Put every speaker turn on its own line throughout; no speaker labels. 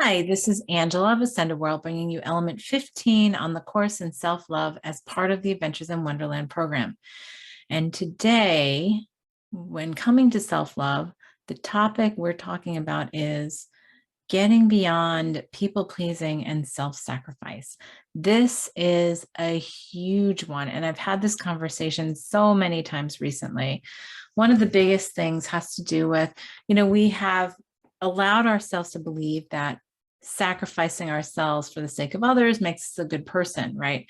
Hi, this is Angela of Ascended World, bringing you element 15 on the course in self-love as part of the Adventures in Wonderland program. And today, when coming to self-love, the topic we're talking about is getting beyond people-pleasing and self-sacrifice. This is a huge one, and I've had this conversation so many times recently. One of the biggest things has to do with, we have allowed ourselves to believe that sacrificing ourselves for the sake of others makes us a good person, right?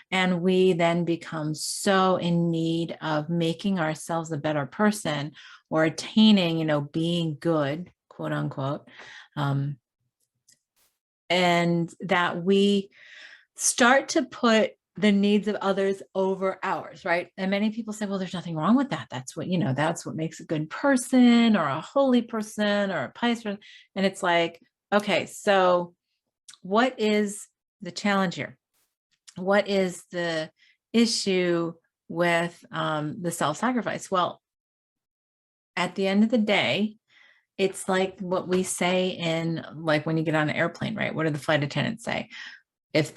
And we then become so in need of making ourselves a better person or attaining, being good, quote unquote. And that we start to put the needs of others over ours, right? And many people say, well, there's nothing wrong with that. That's what makes a good person or a holy person or a pious person. And it's like, okay, so what is the challenge here? What is the issue with the self-sacrifice? Well, at the end of the day, it's like what we say in, like, when you get on an airplane, right? What do the flight attendants say? If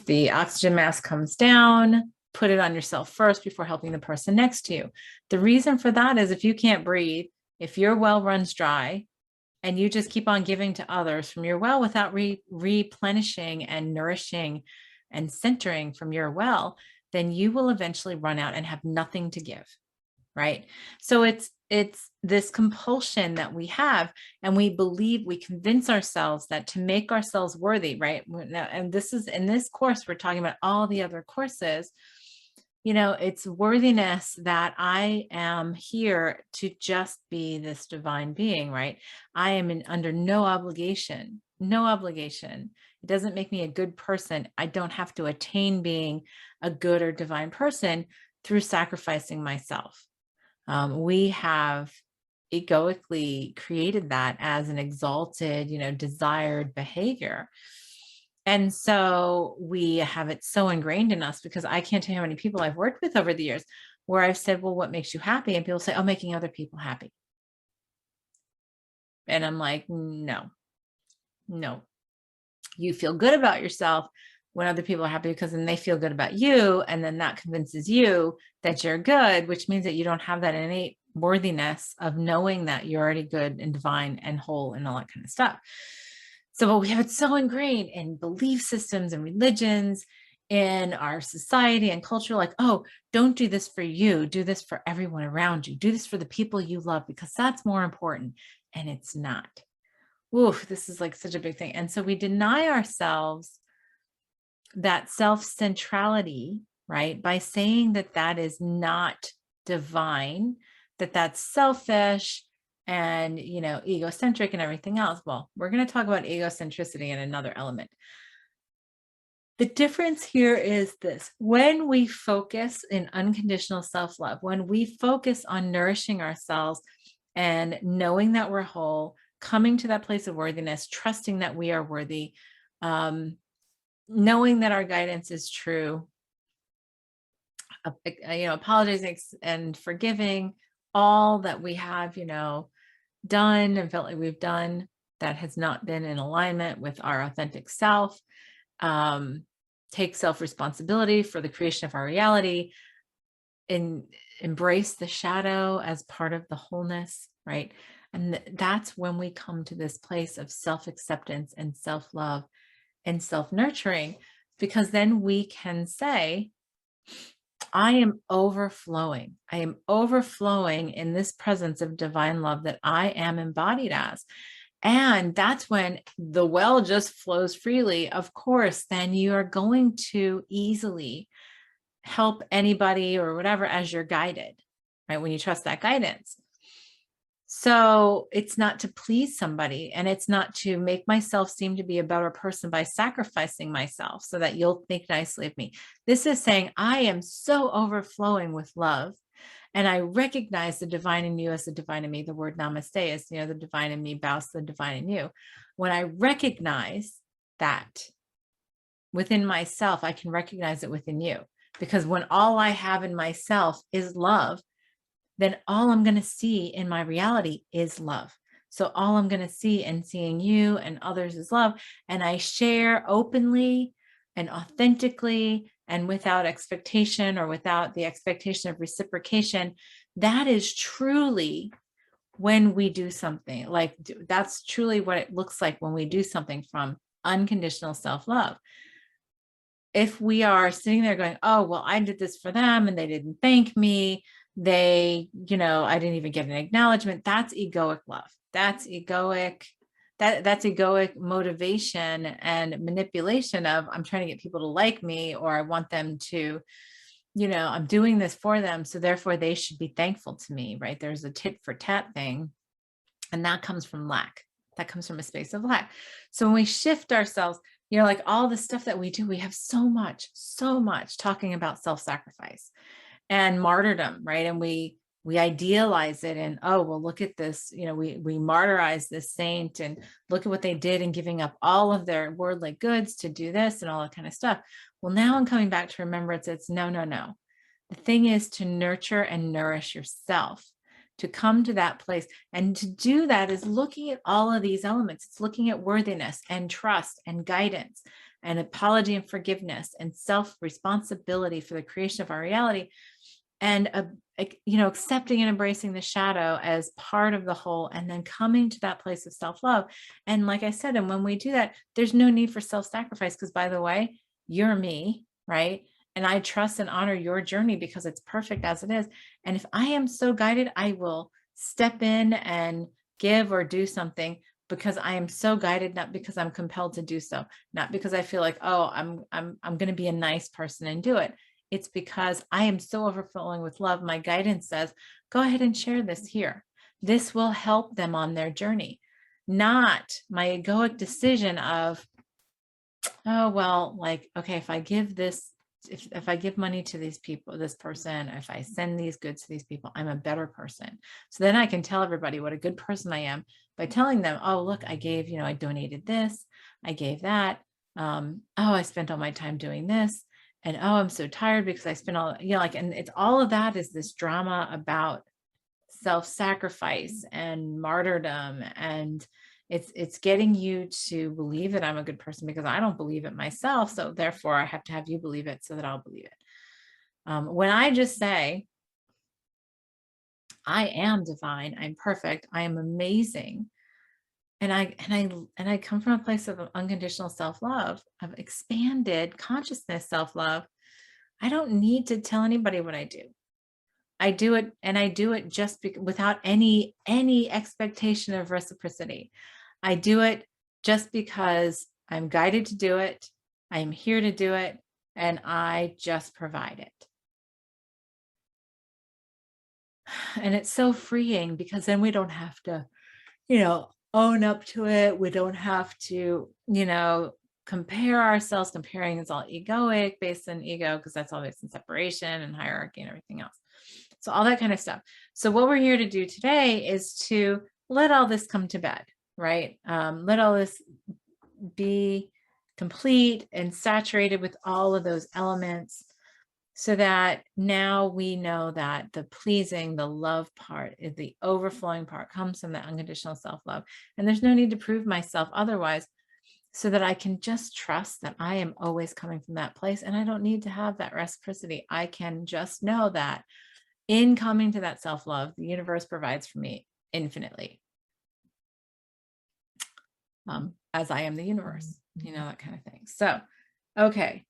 the oxygen mask comes down, put it on yourself first before helping the person next to you. The reason for that is if you can't breathe, if your well runs dry, and you just keep on giving to others from your well without replenishing and nourishing and centering from your well, then you will eventually run out and have nothing to give, right? So it's this compulsion that we have, and we convince ourselves that to make ourselves worthy, right? And this is, in this course, we're talking about all the other courses, it's worthiness, that I am here to just be this divine being, right? I am under no obligation. It doesn't make me a good person. I don't have to attain being a good or divine person through sacrificing myself. We have egoically created that as an exalted, desired behavior. And so we have it so ingrained in us, because I can't tell you how many people I've worked with over the years where I've said, well, what makes you happy? And people say, oh, making other people happy. And I'm like, no, you feel good about yourself when other people are happy, because then they feel good about you. And then that convinces you that you're good, which means that you don't have that innate worthiness of knowing that you're already good and divine and whole and all that kind of stuff. So we have it so ingrained in belief systems and religions, in our society and culture, like, oh, don't do this for you, do this for everyone around you, do this for the people you love, because that's more important. And it's not. Oof, this is like such a big thing. And so we deny ourselves that self-centrality, right? By saying that that is not divine, that that's selfish and, egocentric and everything else. Well, we're going to talk about egocentricity in another element. The difference here is this: when we focus in unconditional self-love, when we focus on nourishing ourselves and knowing that we're whole, coming to that place of worthiness, trusting that we are worthy, knowing that our guidance is true, apologizing and forgiving all that we have, done and felt like we've done that has not been in alignment with our authentic self. Take self-responsibility for the creation of our reality, and embrace the shadow as part of the wholeness, right? And that's when we come to this place of self-acceptance and self-love and self-nurturing, because then we can say, I am overflowing. I am overflowing in this presence of divine love that I am embodied as. And that's when the well just flows freely. Of course, then you are going to easily help anybody or whatever as you're guided, right? When you trust that guidance. So it's not to please somebody, and it's not to make myself seem to be a better person by sacrificing myself so that you'll think nicely of me. This is saying, I am so overflowing with love, and I recognize the divine in you as the divine in me. The word namaste is, the divine in me bows to the divine in you. When I recognize that within myself, I can recognize it within you, because when all I have in myself is love, then all I'm going to see in my reality is love. So all I'm going to see and seeing you and others is love. And I share openly and authentically and without expectation or without the expectation of reciprocation. That is truly when we do something like that's truly what it looks like when we do something from unconditional self-love. If we are sitting there going, oh, well, I did this for them and they didn't thank me, I didn't even get an acknowledgement, that's egoic love. That's egoic. That's egoic motivation and manipulation of I'm trying to get people to like me, or I want them to, I'm doing this for them, so therefore they should be thankful to me, right? There's a tit for tat thing, and that comes from lack. That comes from a space of lack. So when we shift ourselves, like all the stuff that we do, we have so much talking about self-sacrifice and martyrdom, right? And we idealize it, and oh, well, look at this, we martyrize this saint, and look at what they did in giving up all of their worldly goods to do this and all that kind of stuff. Well, now I'm coming back to remembrance. It's no. The thing is to nurture and nourish yourself, to come to that place. And to do that is looking at all of these elements. It's looking at worthiness and trust and guidance and apology and forgiveness and self-responsibility for the creation of our reality, and accepting and embracing the shadow as part of the whole, and then coming to that place of self-love. And like I said, and when we do that, there's no need for self-sacrifice, because by the way, you're me, right? And I trust and honor your journey because it's perfect as it is. And if I am so guided, I will step in and give or do something because I am so guided, not because I'm compelled to do so, not because I feel like, oh, I'm going to be a nice person and do it. It's because I am so overflowing with love. My guidance says, go ahead and share this here. This will help them on their journey, not my egoic decision of, oh, well, like, okay, if I give this, if I give money to these people, this person, if I send these goods to these people, I'm a better person. So then I can tell everybody what a good person I am by telling them, oh, look, I gave, I donated this, I gave that. Oh, I spent all my time doing this. And oh, I'm so tired because I spent all, and it's all of that is this drama about self-sacrifice and martyrdom. And it's getting you to believe that I'm a good person because I don't believe it myself. So therefore I have to have you believe it so that I'll believe it. When I just say, I am divine, I'm perfect, I am amazing, and I come from a place of unconditional self-love, of expanded consciousness self-love, I don't need to tell anybody what I do. I do it, and I do it just without any expectation of reciprocity. I do it just because I'm guided to do it. I am here to do it, and I just provide it. And it's so freeing because then we don't have to, own up to it. We don't have to, compare ourselves. Comparing is all egoic, based on ego, because that's all based in separation and hierarchy and everything else. So all that kind of stuff. So what we're here to do today is to let all this come to bed, right? Let all this be complete and saturated with all of those elements, so that now we know that the pleasing, the love part, is the overflowing part, comes from that unconditional self-love. And there's no need to prove myself otherwise, so that I can just trust that I am always coming from that place. And I don't need to have that reciprocity. I can just know that in coming to that self-love, the universe provides for me infinitely. As I am the universe, that kind of thing. So, okay.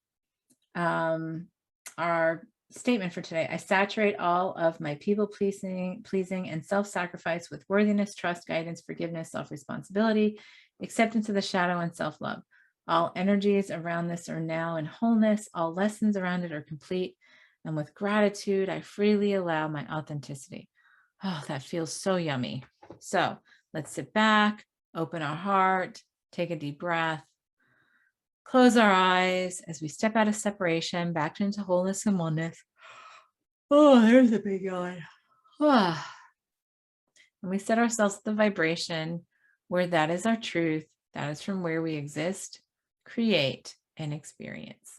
Our statement for today: I saturate all of my people pleasing and self-sacrifice with worthiness, trust, guidance, forgiveness, self-responsibility, acceptance of the shadow, and self-love. All energies around this are now in wholeness. All lessons around it are complete. And with gratitude, I freely allow my authenticity. Oh, that feels so yummy. So let's sit back, open our heart, take a deep breath, close our eyes as we step out of separation back into wholeness and oneness. Oh, there's a big yawn. And we set ourselves at the vibration where that is our truth. That is from where we exist, create, and experience.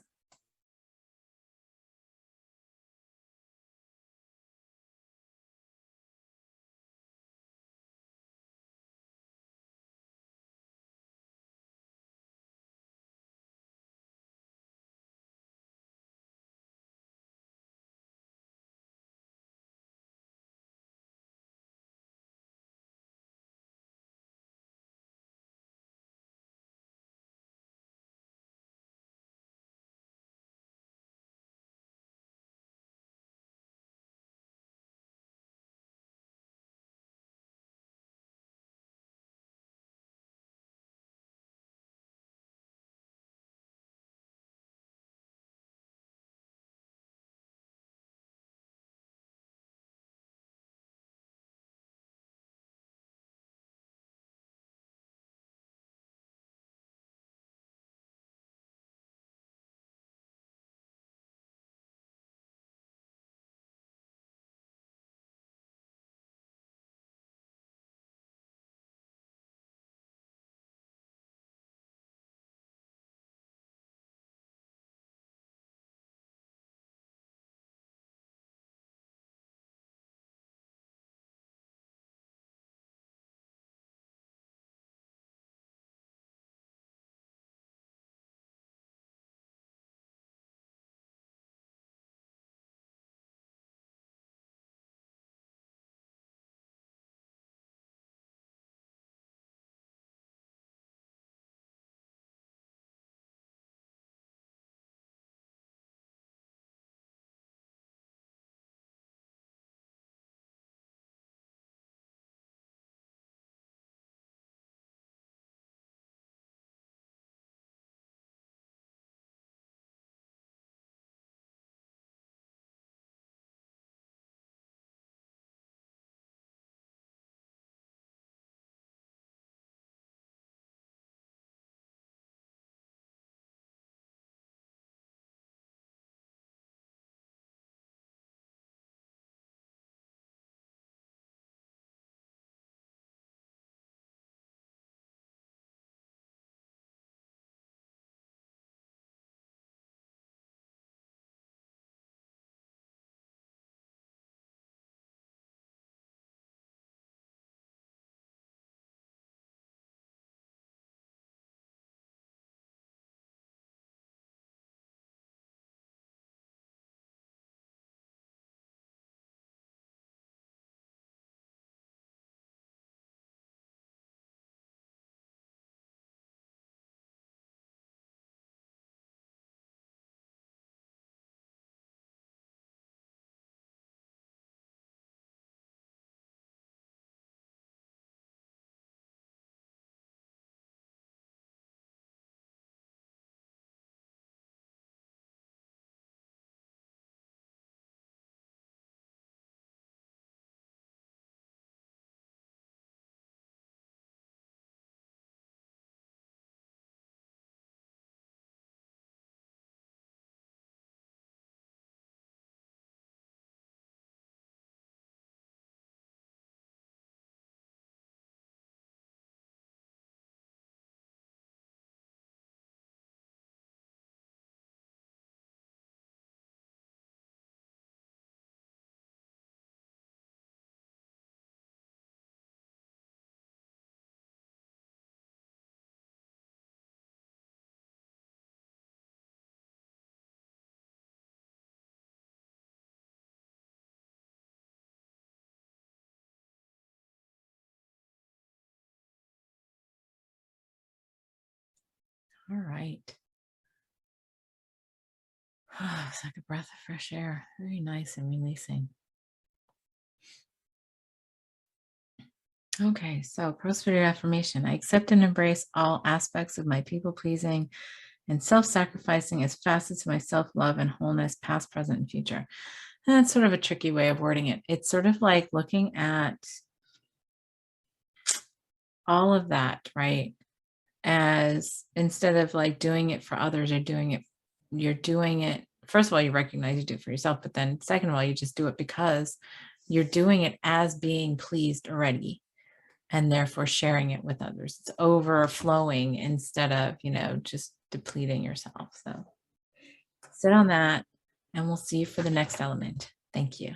All right. It's like a breath of fresh air. Very nice and releasing. Okay, so post-video affirmation. I accept and embrace all aspects of my people-pleasing and self-sacrificing as facets of my self-love and wholeness, past, present, and future. And that's sort of a tricky way of wording it. It's sort of like looking at all of that, right? As instead of like doing it for others or you're doing it. First of all, you recognize you do it for yourself, but then second of all, you just do it because you're doing it as being pleased already and therefore sharing it with others. It's overflowing instead of, just depleting yourself. So sit on that and we'll see you for the next element. Thank you.